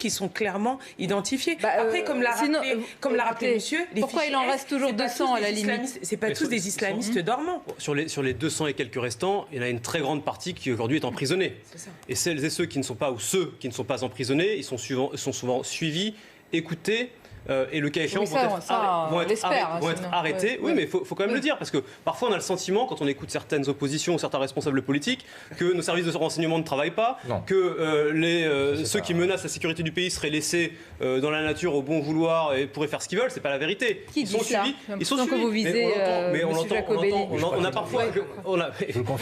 qui sont clairement identifiés. Après, comme l'a rappelé monsieur, pourquoi il en reste toujours 200 à la limite? C'est pas tous des islamistes dormants. Sur les 200 et quelques restants, il y en a une très grande partie qui aujourd'hui est emprisonnée. Et celles et ceux qui ne sont pas, ou ceux qui ne sont pas emprisonnés, ils sont souvent suivis, écoutés. Et le cas échéant vont être arrêtés. Oui, mais il faut quand même le dire, parce que parfois on a le sentiment, quand on écoute certaines oppositions ou certains responsables politiques, que nos services de renseignement ne travaillent pas, que ceux qui menacent la sécurité du pays seraient laissés dans la nature au bon vouloir et pourraient faire ce qu'ils veulent. C'est pas la vérité. Qui dit ça? Ils sont suivis. Que vous visez, mais on a parfois...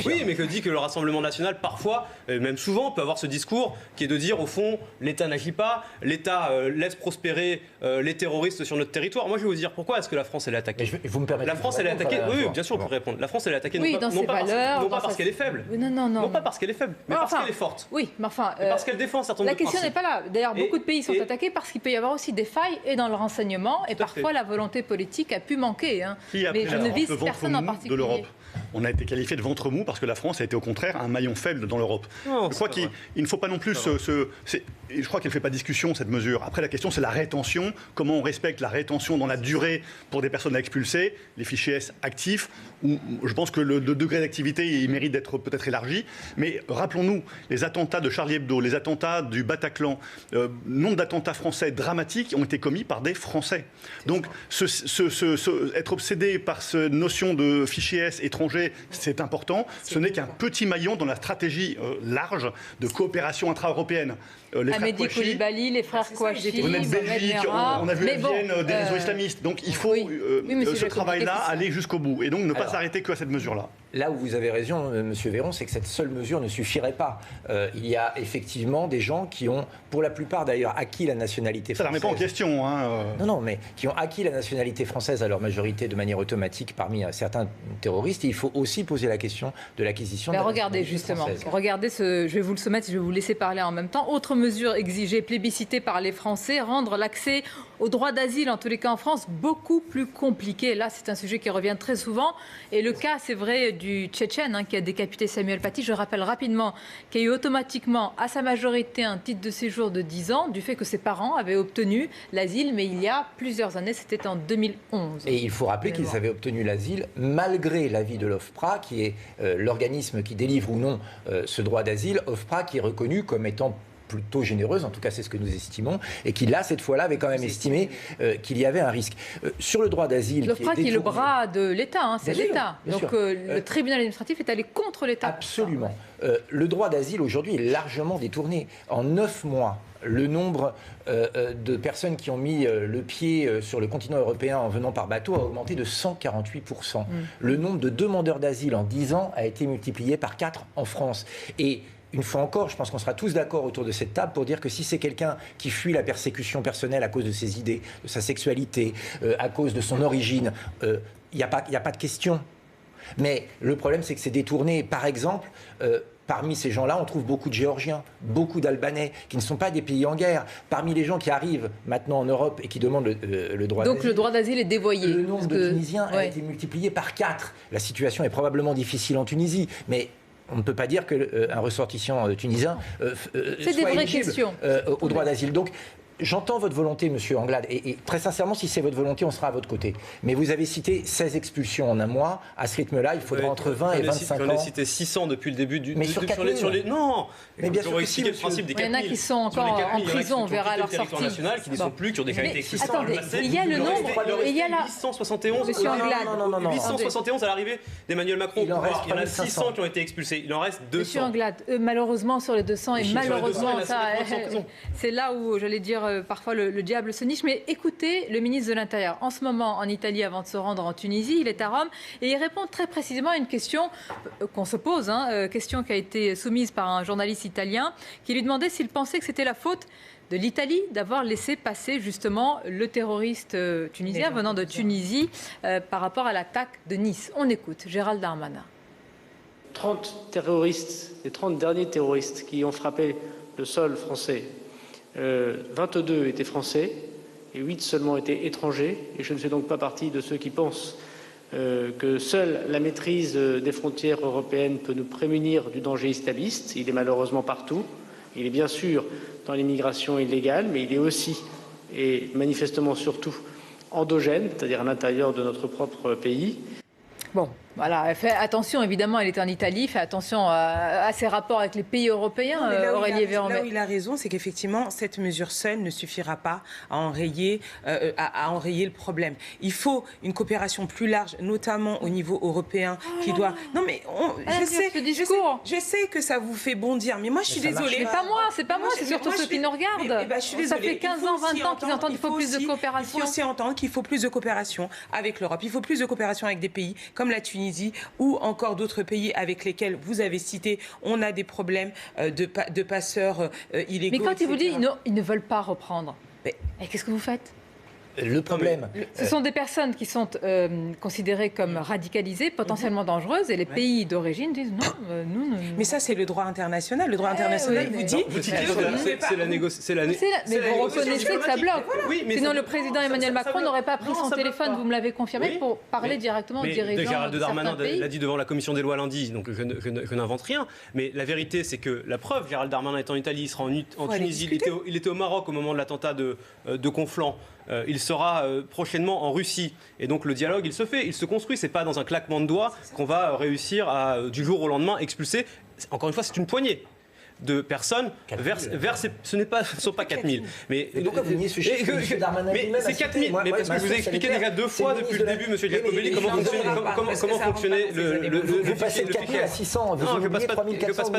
Oui, mais que dit que le Rassemblement national, parfois, même souvent, peut avoir ce discours qui est de dire, au fond, l'État n'agit pas, l'État laisse prospérer les terroristes sur notre territoire. Moi, je vais vous dire pourquoi est-ce que la France elle est attaquée. Vous me permettez? La France elle est attaquée. Oui, bien sûr, vous pouvez répondre. La France elle est attaquée non pas parce qu'elle est faible. Non pas parce qu'elle est faible, mais parce qu'elle est forte. Oui, mais enfin, parce qu'elle défend un certain nombre de principes. La question n'est pas là. D'ailleurs, beaucoup de pays sont attaqués parce qu'il peut y avoir aussi des failles et dans le renseignement et parfois la volonté politique a pu manquer. Mais je ne vise personne en particulier. On a été qualifié de ventre mou parce que la France a été au contraire un maillon faible dans l'Europe. Je crois qu'il ne faut pas non plus je crois qu'elle ne fait pas discussion, cette mesure. Après, la question, c'est la rétention. Comment on respecte la rétention dans la durée pour des personnes à expulser, les fichiers S actifs, où je pense que le degré d'activité, il mérite d'être peut-être élargi. Mais rappelons-nous, les attentats de Charlie Hebdo, les attentats du Bataclan, nombre d'attentats français dramatiques ont été commis par des Français. Donc, être obsédé par cette notion de fichiers S étrangers, c'est important. Ce n'est qu'un petit maillon dans la stratégie large de coopération intra-européenne. Amédi Koulibaly, les frères Kouachi, on a Belgique, on a vu la Vienne des réseaux islamistes. Donc il faut ce travail-là aller jusqu'au bout et donc ne pas s'arrêter qu'à cette mesure-là. Là où vous avez raison, Monsieur Véron, c'est que cette seule mesure ne suffirait pas. Il y a effectivement des gens qui ont, pour la plupart d'ailleurs, acquis la nationalité française. Ça ne remet pas en question. Non, mais qui ont acquis la nationalité française à leur majorité de manière automatique parmi certains terroristes. Et il faut aussi poser la question de l'acquisition de la regardez nationalité justement, française. Regardez je vais vous le soumettre, je vais vous laisser parler en même temps. Autre mesure exigée, plébiscitée par les Français, rendre l'accès au droit d'asile, en tous les cas en France, beaucoup plus compliqué. Là, c'est un sujet qui revient très souvent. Et le cas, c'est vrai, du Tchétchène qui a décapité Samuel Paty. Je rappelle rapidement qu'il y a eu automatiquement à sa majorité un titre de séjour de 10 ans du fait que ses parents avaient obtenu l'asile, mais il y a plusieurs années, c'était en 2011. Et il faut rappeler qu'ils avaient obtenu l'asile malgré l'avis de l'OFPRA, qui est l'organisme qui délivre ou non ce droit d'asile. OFPRA qui est reconnu comme étant plutôt généreuse, en tout cas c'est ce que nous estimons, et qui là, cette fois-là, avait quand même estimé qu'il y avait un risque. Sur le droit d'asile... L'OFPRA qui est le bras de l'État, c'est l'État. Donc le tribunal administratif est allé contre l'État. Absolument. Le droit d'asile aujourd'hui est largement détourné. En 9 mois, le nombre de personnes qui ont mis le pied sur le continent européen en venant par bateau a augmenté de 148%. Le nombre de demandeurs d'asile en 10 ans a été multiplié par 4 en France. Et une fois encore, je pense qu'on sera tous d'accord autour de cette table pour dire que si c'est quelqu'un qui fuit la persécution personnelle à cause de ses idées, de sa sexualité, à cause de son origine, il n'y a pas de question. Mais le problème, c'est que c'est détourné. Par exemple, parmi ces gens-là, on trouve beaucoup de Géorgiens, beaucoup d'Albanais, qui ne sont pas des pays en guerre. Parmi les gens qui arrivent maintenant en Europe et qui demandent le droit d'asile... Donc le droit d'asile est dévoyé. Le nombre de Tunisiens a été multiplié par 4. La situation est probablement difficile en Tunisie, mais... On ne peut pas dire qu'un ressortissant tunisien soit éligible au droit d'asile. Donc, j'entends votre volonté, Monsieur Anglade, et très sincèrement, si c'est votre volonté, on sera à votre côté. Mais vous avez cité 16 expulsions en un mois. À ce rythme-là, il faudra entre 20 et 25 ans. J'en ai cité 600 depuis le début du... Mais sur les... Non. Mais bien sûr que si, le principe des 4 000. Il y en a qui sont encore en prison, on verra leur sortie. Qui ne sont plus, qui ont déjà été expulsés. Attendez, il y a le nombre... Il y a 871. Monsieur Anglade. 871 à l'arrivée d'Emmanuel Macron. Il y en a 600 qui ont été expulsés. Il en reste 200. Monsieur Anglade, malheureusement sur les 200, et malheureusement, c'est là où, j'allais dire, parfois le diable se niche. Mais écoutez le ministre de l'Intérieur, en ce moment en Italie, avant de se rendre en Tunisie, il est à Rome, et il répond très précisément à une question qu'on se pose, question qui a été soumise par un journaliste italien, qui lui demandait s'il pensait que c'était la faute de l'Italie d'avoir laissé passer justement le terroriste tunisien venant de Tunisie par rapport à l'attaque de Nice. On écoute Gérald Darmanin. 30 terroristes, les 30 derniers terroristes qui ont frappé le sol français, 22 étaient français et 8 seulement étaient étrangers. Et je ne fais donc pas partie de ceux qui pensent que seule la maîtrise des frontières européennes peut nous prémunir du danger islamiste. Il est malheureusement partout. Il est bien sûr dans l'immigration illégale, mais il est aussi, et manifestement surtout, endogène, c'est-à-dire à l'intérieur de notre propre pays. Bon, voilà, fait attention, évidemment, elle est en Italie, fait attention à ses rapports avec les pays européens, Aurélie Véran. Là où il a raison, c'est qu'effectivement, cette mesure seule ne suffira pas à enrayer le problème. Il faut une coopération plus large, notamment au niveau européen, qui doit... Non, mais je sais que ça vous fait bondir, mais moi, je suis désolée. C'est pas moi, c'est surtout ceux qui nous regardent. Ça fait 15 ans, 20 ans qu'ils entendent qu'il faut plus de coopération. Il faut aussi entendre qu'il faut plus de coopération avec l'Europe. Il faut plus de coopération avec des pays comme la Tunisie ou encore d'autres pays avec lesquels vous avez cité, on a des problèmes de passeurs illégaux. Mais quand ils vous disent ils ne veulent pas reprendre, mais qu'est-ce que vous faites ? Le problème... Ce sont des personnes qui sont considérées comme radicalisées, potentiellement dangereuses, et les pays d'origine disent non, nous... Mais ça, c'est le droit international. Le droit international vous dit... C'est la Mais vous reconnaissez que ça bloque. Sinon, le président Emmanuel Macron n'aurait pas pris son téléphone, vous me l'avez confirmé, pour parler directement aux dirigeants. Gérald Darmanin l'a dit devant la commission des lois lundi, donc je n'invente rien. Mais la vérité, c'est que la preuve, Gérald Darmanin est en Italie, il sera en Tunisie, il était au Maroc au moment de l'attentat de Conflans. Il sera prochainement en Russie. Et donc le dialogue, il se fait, il se construit. C'est pas dans un claquement de doigts qu'on va réussir à, du jour au lendemain, expulser. Encore une fois, c'est une poignée de personnes vers ce ne sont pas 4000. Mais pourquoi vous niez ce chiffre, M. Darmanin? Mais c'est 4000. Mais parce que je vous ai expliqué déjà 2 fois depuis le début, M. Giacobelli, comment fonctionnait le vous passez de 4000 à 600, vous oubliez 3400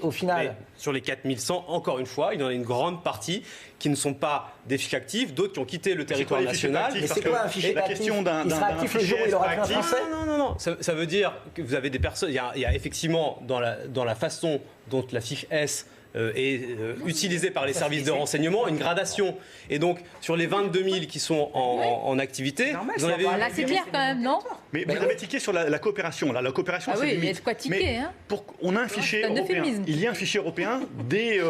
au final. Sur les 4100, encore une fois, il y en a une grande partie qui ne sont pas des fiches actives, d'autres qui ont quitté le territoire national. Mais c'est quoi un fichier actif? Il sera actif le jour où il aura fait un français? Non. Ça veut dire que vous avez des personnes... Il y a effectivement, dans la façon dont la fiche S est utilisée par les services de renseignement, une gradation. Et donc, sur les 22 000 qui sont en activité... Vous en avez... Là, c'est clair quand même, non? Mais vous avez tiqué sur la coopération. Là, la coopération, c'est limite. Il y a de quoi tiquer. On a un fichier européen. Il y a un fichier européen des...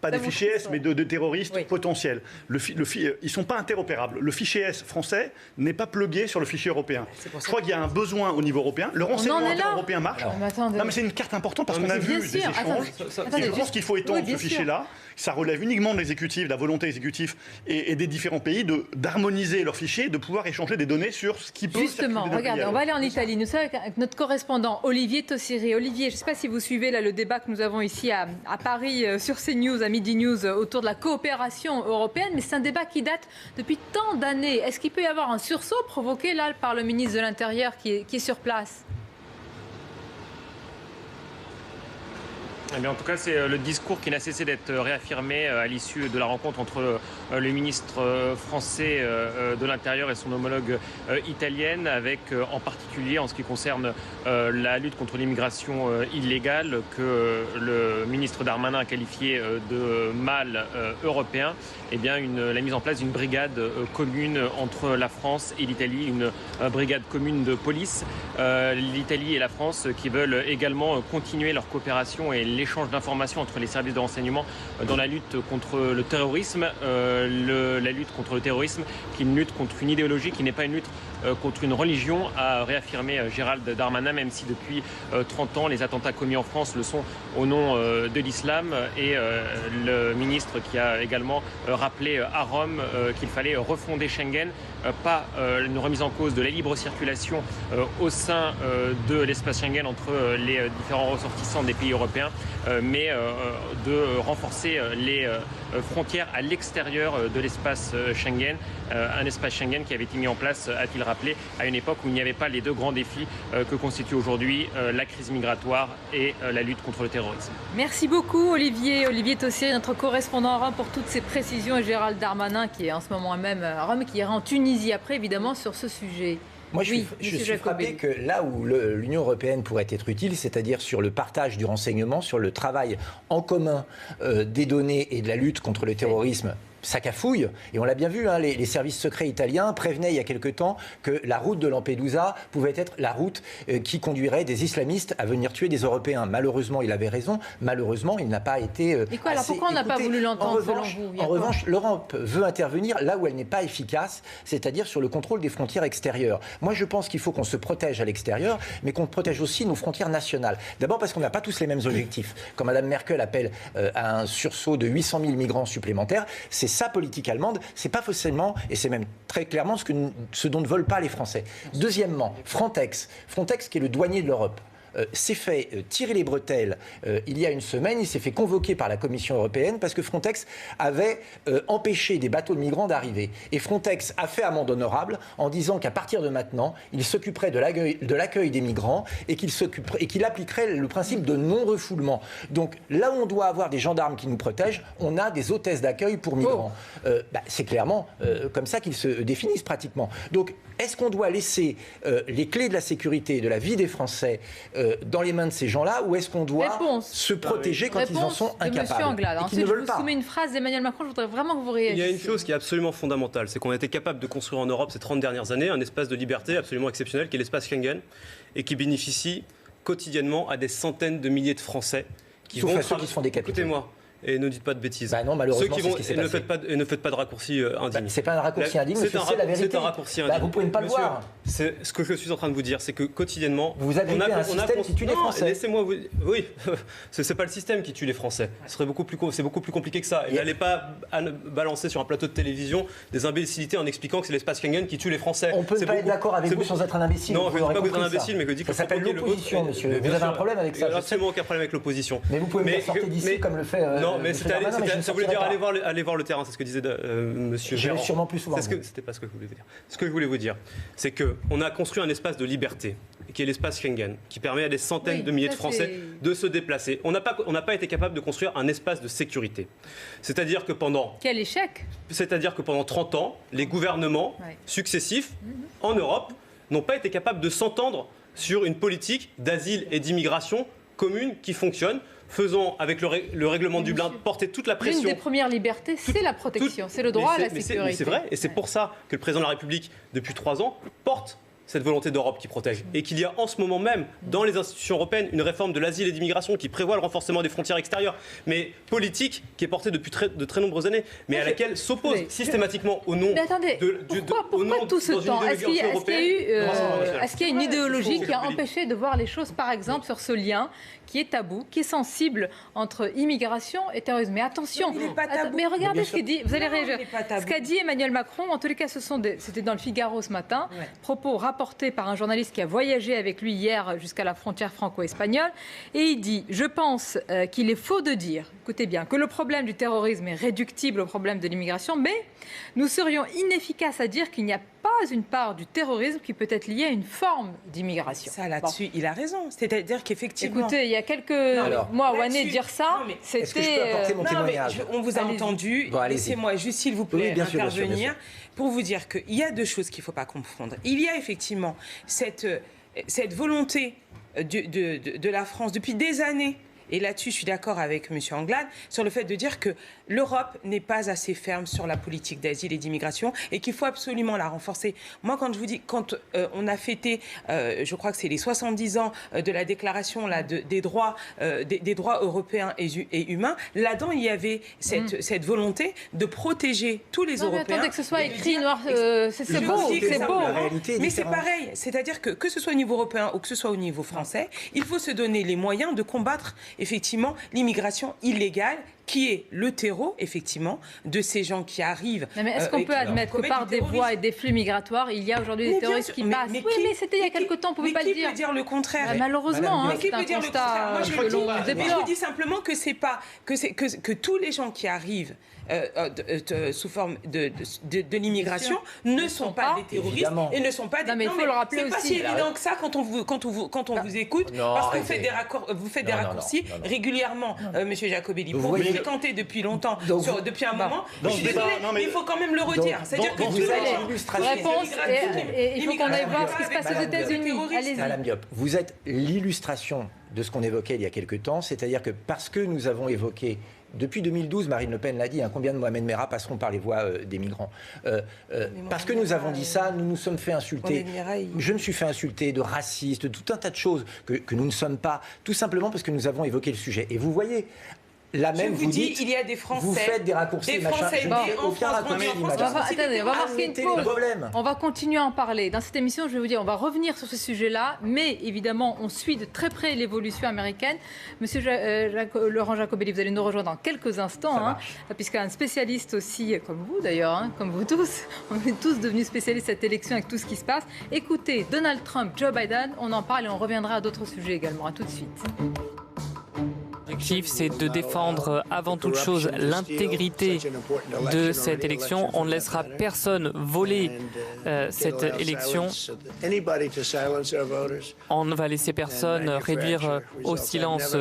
pas des fichiers S, mais de terroristes potentiels. Ils ne sont pas interopérables. Le fichier S français n'est pas plugué sur le fichier européen. Je crois qu'il y a un besoin au niveau européen. Le renseignement interopéen marche. Non, mais c'est une carte importante parce qu'on a vu des échanges. Je pense qu'il faut étendre ce fichier-là. Ça relève uniquement de l'exécutif, de la volonté exécutive et des différents pays d'harmoniser leurs fichiers, de pouvoir échanger des données sur ce qui peut... Justement, regardez, on va aller en Italie. Nous sommes avec notre correspondant Olivier Tossiri. Olivier, je ne sais pas si vous suivez là, le débat que nous avons ici à Paris sur CNews, à Midi News, autour de la coopération européenne, mais c'est un débat qui date depuis tant d'années. Est-ce qu'il peut y avoir un sursaut provoqué là par le ministre de l'Intérieur qui est sur place ? Eh bien, en tout cas, c'est le discours qui n'a cessé d'être réaffirmé à l'issue de la rencontre entre le ministre français de l'Intérieur et son homologue italienne, avec en particulier, en ce qui concerne la lutte contre l'immigration illégale, que le ministre Darmanin a qualifié de mal européen, eh bien, la mise en place d'une brigade commune entre la France et l'Italie, une brigade commune de police. L'Italie et la France qui veulent également continuer leur coopération et l'échange d'informations entre les services de renseignement dans la lutte contre le terrorisme. La lutte contre le terrorisme, qui est une lutte contre une idéologie, qui n'est pas une lutte contre une religion, a réaffirmé Gérald Darmanin, même si depuis 30 ans, les attentats commis en France le sont au nom de l'islam. Et le ministre qui a également rappelé à Rome qu'il fallait refonder Schengen, pas une remise en cause de la libre circulation au sein de l'espace Schengen entre les différents ressortissants des pays européens, mais de renforcer les frontières à l'extérieur de l'espace Schengen, un espace Schengen qui avait été mis en place, a-t-il rappelé, à une époque où il n'y avait pas les 2 grands défis que constituent aujourd'hui la crise migratoire et la lutte contre le terrorisme. Merci beaucoup Olivier Tossiri, notre correspondant à Rome, pour toutes ces précisions, et Gérald Darmanin qui est en ce moment même à Rome, qui ira en Tunisie après évidemment sur ce sujet. Moi, je suis frappé que là où l'Union européenne pourrait être utile, c'est-à-dire sur le partage du renseignement, sur le travail en commun des données et de la lutte contre le terrorisme, ça cafouille. Et on l'a bien vu, hein, les services secrets italiens prévenaient il y a quelque temps que la route de Lampedusa pouvait être la route qui conduirait des islamistes à venir tuer des Européens. Malheureusement, il avait raison. Malheureusement, il n'a pas été Et quoi, alors pourquoi on n'a pas voulu l'entendre selon vous? En revanche, l'Europe veut intervenir là où elle n'est pas efficace, c'est-à-dire sur le contrôle des frontières extérieures. Moi, je pense qu'il faut qu'on se protège à l'extérieur, mais qu'on protège aussi nos frontières nationales. D'abord parce qu'on n'a pas tous les mêmes objectifs. Quand Mme Merkel appelle à un sursaut de 800 000 migrants supplémentaires, c'est sa politique allemande, c'est pas forcément, et c'est même très clairement ce dont ne veulent pas les Français. Deuxièmement, Frontex qui est le douanier de l'Europe. S'est fait tirer les bretelles il y a une semaine. Il s'est fait convoquer par la Commission européenne parce que Frontex avait empêché des bateaux de migrants d'arriver. Et Frontex a fait amende honorable en disant qu'à partir de maintenant, il s'occuperait de l'accueil des migrants et qu'il appliquerait le principe de non-refoulement. Donc là où on doit avoir des gendarmes qui nous protègent, on a des hôtesses d'accueil pour migrants. C'est clairement comme ça qu'ils se définissent pratiquement. Donc est-ce qu'on doit laisser les clés de la sécurité, de la vie des Français dans les mains de ces gens-là, ou est-ce qu'on doit se protéger quand ils en sont incapables Anglade. Ensuite, je vous soumets une phrase d'Emmanuel Macron, je voudrais vraiment que vous réagissiez. Il y a une chose qui est absolument fondamentale, c'est qu'on a été capable de construire en Europe ces 30 dernières années un espace de liberté absolument exceptionnel qui est l'espace Schengen et qui bénéficie quotidiennement à des centaines de milliers de Français qui Sauf à ceux qui se font décapiter. Écoutez-moi. Et ne dites pas de bêtises. Bah non, malheureusement, c'est ce qui ne faites pas de raccourci indigne. C'est pas un raccourci indigne, c'est la vérité. C'est un raccourci indigne. Vous pouvez ne pas le voir. Ce que je suis en train de vous dire, c'est que quotidiennement, vous avez un système qui tue les Français. Laissez-moi vous. Oui, c'est pas le système qui tue les Français. C'est beaucoup plus compliqué que ça. Et n'allez pas balancer sur un plateau de télévision des imbécilités en expliquant que c'est l'espace Schengen qui tue les Français. On peut pas être d'accord avec vous sans être un imbécile. Non, je ne dis pas que vous êtes un imbécile, mais je dis que ça s'appelle l'opposition, monsieur. Vous avez un problème avec ça. Absolument aucun problème avec l'opposition. Mais vous pouvez me sortir d'ici comme le fait. Non, mais ça voulait dire aller voir le terrain, c'est ce que disait monsieur Véran. Sûrement plus souvent. C'était pas ce que je voulais vous dire. Ce que je voulais vous dire, c'est qu'on a construit un espace de liberté, qui est l'espace Schengen, qui permet à des centaines de milliers de Français de se déplacer. On n'a pas été capable de construire un espace de sécurité. C'est-à-dire que pendant... Quel échec! C'est-à-dire que pendant 30 ans, les gouvernements successifs en Europe n'ont pas été capables de s'entendre sur une politique d'asile et d'immigration commune qui fonctionne, faisant, avec le règlement de Dublin, porter toute la pression. L'une des premières libertés, c'est la protection, c'est le droit à la sécurité. C'est vrai, et c'est pour ça que le président de la République, depuis 3 ans, porte cette volonté d'Europe qui protège. Et qu'il y a en ce moment même, dans les institutions européennes, une réforme de l'asile et d'immigration qui prévoit le renforcement des frontières extérieures, mais politique, qui est portée depuis de très nombreuses années, mais à laquelle s'oppose systématiquement au nom pourquoi tout ce temps? Est-ce qu'il y a une idéologie qui a empêché de voir les choses, par exemple, sur ce lien qui est tabou, qui est sensible entre immigration et terrorisme? Mais attention, il n'est pas tabou. Mais regardez ce qu'il dit, vous allez réagir. Ce qu'a dit Emmanuel Macron, en tous les cas, c'était dans le Figaro ce matin, propos rapporté par un journaliste qui a voyagé avec lui hier jusqu'à la frontière franco-espagnole, et il dit « Je pense qu'il est faux de dire, écoutez bien, que le problème du terrorisme est réductible au problème de l'immigration, mais nous serions inefficaces à dire qu'il n'y a pas une part du terrorisme qui peut être liée à une forme d'immigration. » Ça, là-dessus, il a raison. C'est-à-dire qu'effectivement... Écoutez, il y a quelques mois ou années, dire ça, c'était... On vous a entendu. Laissez-moi juste, s'il vous plaît, intervenir pour vous dire qu'il y a deux choses qu'il ne faut pas confondre. Il y a effectivement cette volonté de la France depuis des années. Et là-dessus, je suis d'accord avec M. Anglade sur le fait de dire que l'Europe n'est pas assez ferme sur la politique d'asile et d'immigration et qu'il faut absolument la renforcer. Moi, quand je vous dis, quand on a fêté, je crois que c'est les 70 ans de la déclaration des droits européens et humains, là-dedans, il y avait cette volonté de protéger tous les Européens. Mais attendez que ce soit écrit noir, c'est beau, c'est beau. Mais c'est pareil, c'est-à-dire que ce soit au niveau européen ou que ce soit au niveau français, il faut se donner les moyens de combattre effectivement l'immigration illégale qui est le terreau, effectivement, de ces gens qui arrivent. Non, mais est-ce qu'on peut admettre que par des voies et des flux migratoires, il y a aujourd'hui des terroristes qui passent? Mais c'était il y a quelque temps, on ne pouvait pas le dire. Qui peut dire le contraire? Malheureusement, c'est un constat. Moi, je vous dis simplement que c'est pas que tous les gens qui arrivent sous forme de l'immigration ne sont pas des terroristes et ne sont pas des... Non, mais il faut le rappeler aussi. C'est pas si évident que ça quand on vous écoute, parce que vous faites des raccourcis régulièrement, Monsieur Jacobelli. Pour vous fréquenter depuis longtemps, depuis un moment, il faut quand même le redire. C'est-à-dire que vous avez l'illustration. Et il faut qu'on aille voir ce qui se passe aux États-Unis. Allez-y. Madame Diop, vous êtes l'illustration de ce qu'on évoquait il y a quelque temps, c'est-à-dire que parce que nous avons évoqué Depuis 2012, Marine Le Pen l'a dit, combien de Mohamed Merah passeront par les voies des migrants parce que nous avons dit ça, nous nous sommes fait insulter. Je me suis fait insulter de raciste, de tout un tas de choses que nous ne sommes pas, tout simplement parce que nous avons évoqué le sujet. Et vous voyez... Là même, vous dites, il y a des Français. Vous faites des raccourcis, machin. Je ne fais aucun raccourci, madame. Attendez, on va marquer une pause. On va continuer à en parler. Dans cette émission, je vais vous dire, on va revenir sur ce sujet-là, mais évidemment, on suit de très près l'évolution américaine. Monsieur Laurent Jacobelli, vous allez nous rejoindre dans quelques instants, puisqu'un spécialiste aussi, comme vous d'ailleurs, comme vous tous, on est tous devenus spécialistes de cette élection avec tout ce qui se passe. Écoutez, Donald Trump, Joe Biden, on en parle et on reviendra à d'autres sujets également. À tout de suite. L'objectif, c'est de défendre avant toute chose l'intégrité de cette élection. On ne laissera personne voler cette élection. On ne va laisser personne réduire au silence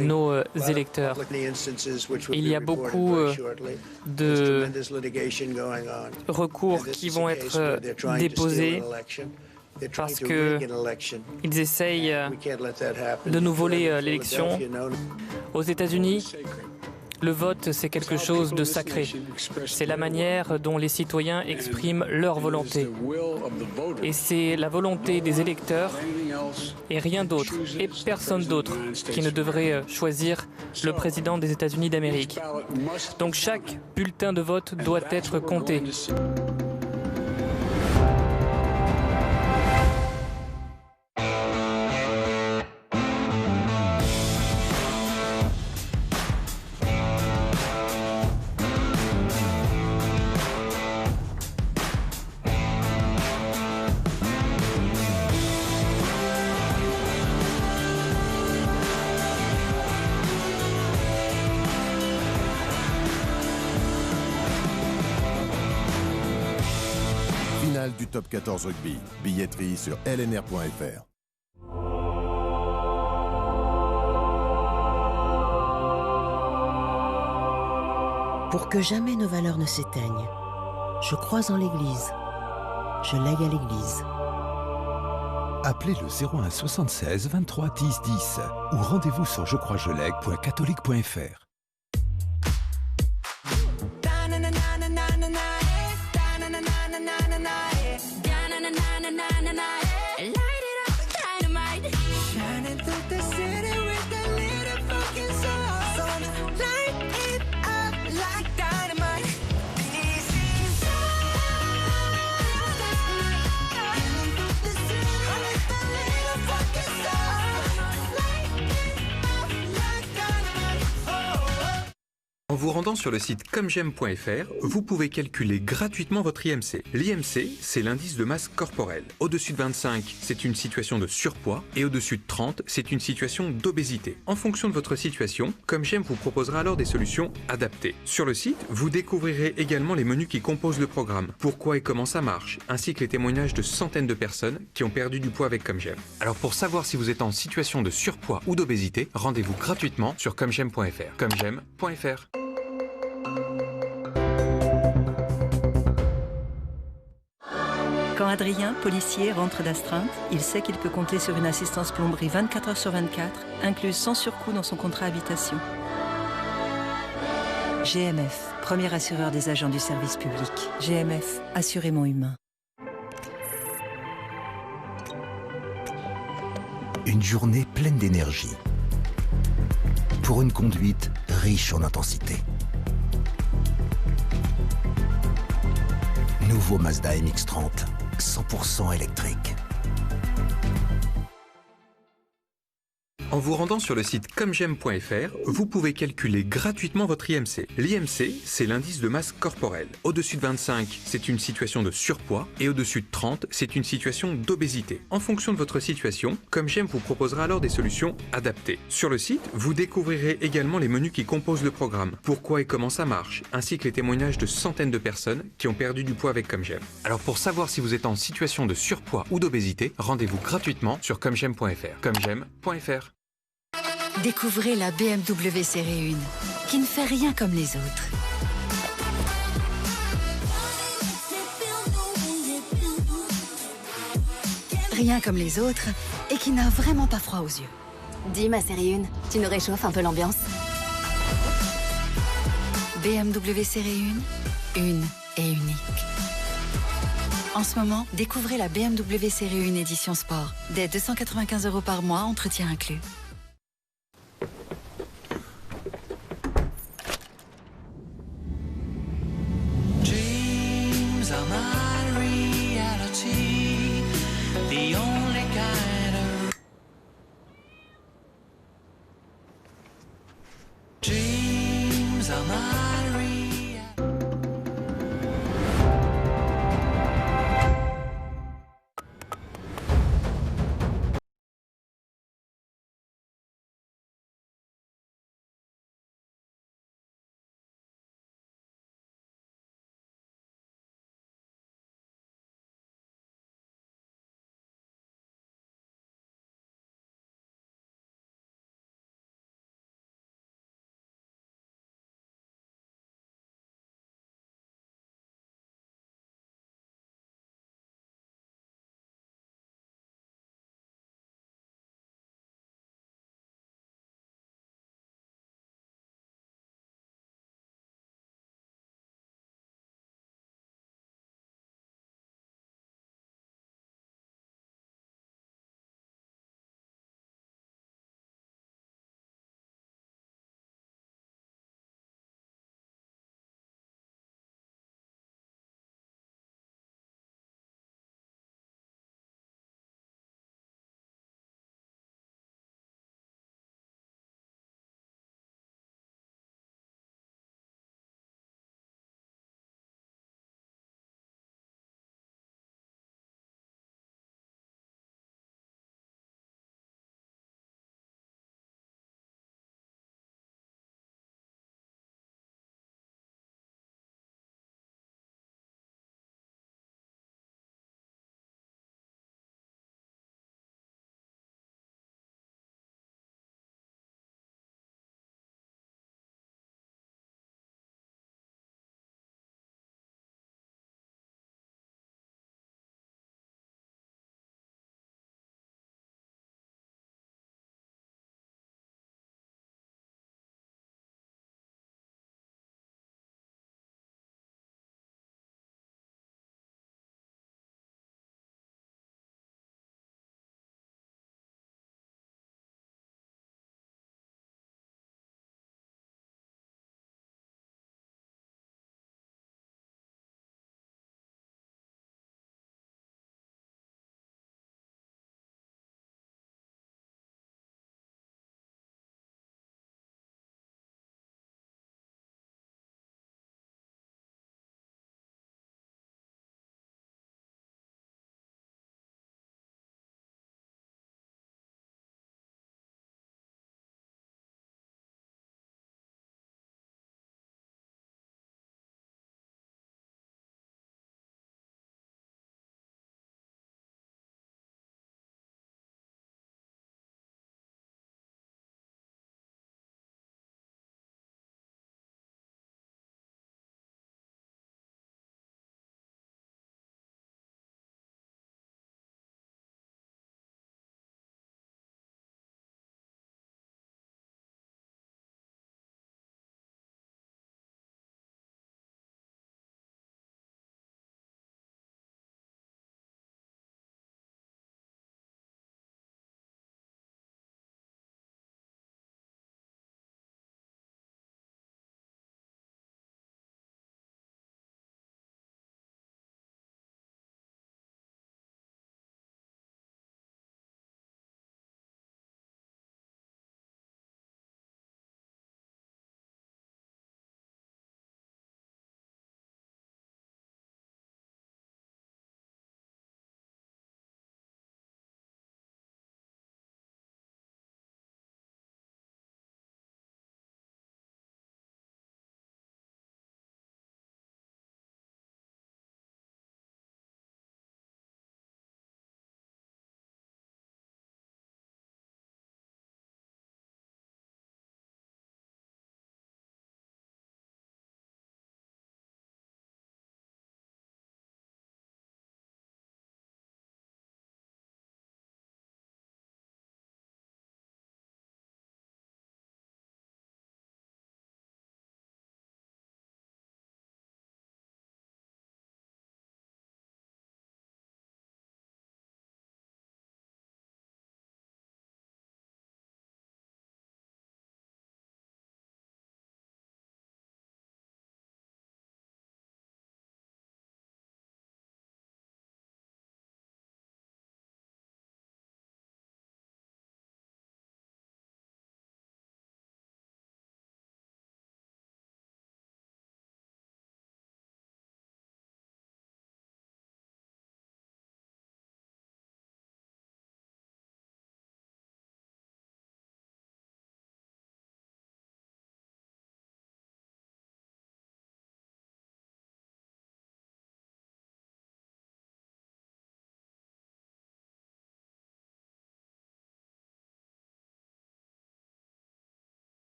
nos électeurs. Il y a beaucoup de recours qui vont être déposés parce qu'ils essayent de nous voler l'élection. Aux États-Unis, le vote, c'est quelque chose de sacré. C'est la manière dont les citoyens expriment leur volonté. Et c'est la volonté des électeurs et rien d'autre, et personne d'autre, qui ne devrait choisir le président des États-Unis d'Amérique. Donc chaque bulletin de vote doit être compté. Du top 14 rugby. Billetterie sur lnr.fr. Pour que jamais nos valeurs ne s'éteignent, je crois en l'Église. Je lègue à l'Église. Appelez le 01 76 23 10 10 ou rendez-vous sur jecroisjelègue.catholique.fr. En vous rendant sur le site commejaime.fr, vous pouvez calculer gratuitement votre IMC. L'IMC, c'est l'indice de masse corporelle. Au-dessus de 25, c'est une situation de surpoids et au-dessus de 30, c'est une situation d'obésité. En fonction de votre situation, Commejaime vous proposera alors des solutions adaptées. Sur le site, vous découvrirez également les menus qui composent le programme, pourquoi et comment ça marche, ainsi que les témoignages de centaines de personnes qui ont perdu du poids avec Commejaime. Alors pour savoir si vous êtes en situation de surpoids ou d'obésité, rendez-vous gratuitement sur commejaime.fr. commejaime.fr. Quand Adrien, policier, rentre d'astreinte, il sait qu'il peut compter sur une assistance plomberie 24 heures sur 24, incluse sans surcoût dans son contrat habitation. GMF, premier assureur des agents du service public. GMF, assurément humain. Une journée pleine d'énergie. Pour une conduite riche en intensité. Nouveau Mazda MX-30, 100% électrique. En vous rendant sur le site commejaime.fr, vous pouvez calculer gratuitement votre IMC. L'IMC, c'est l'indice de masse corporelle. Au-dessus de 25, c'est une situation de surpoids et au-dessus de 30, c'est une situation d'obésité. En fonction de votre situation, Commejaime vous proposera alors des solutions adaptées. Sur le site, vous découvrirez également les menus qui composent le programme, pourquoi et comment ça marche, ainsi que les témoignages de centaines de personnes qui ont perdu du poids avec Commejaime. Alors pour savoir si vous êtes en situation de surpoids ou d'obésité, rendez-vous gratuitement sur commejaime.fr. commejaime.fr. Découvrez la BMW Série 1, qui ne fait rien comme les autres. Rien comme les autres, et qui n'a vraiment pas froid aux yeux. Dis ma Série 1, tu nous réchauffes un peu l'ambiance. BMW série 1, une et unique. En ce moment, découvrez la BMW série 1 édition sport. Dès 295 € par mois, entretien inclus.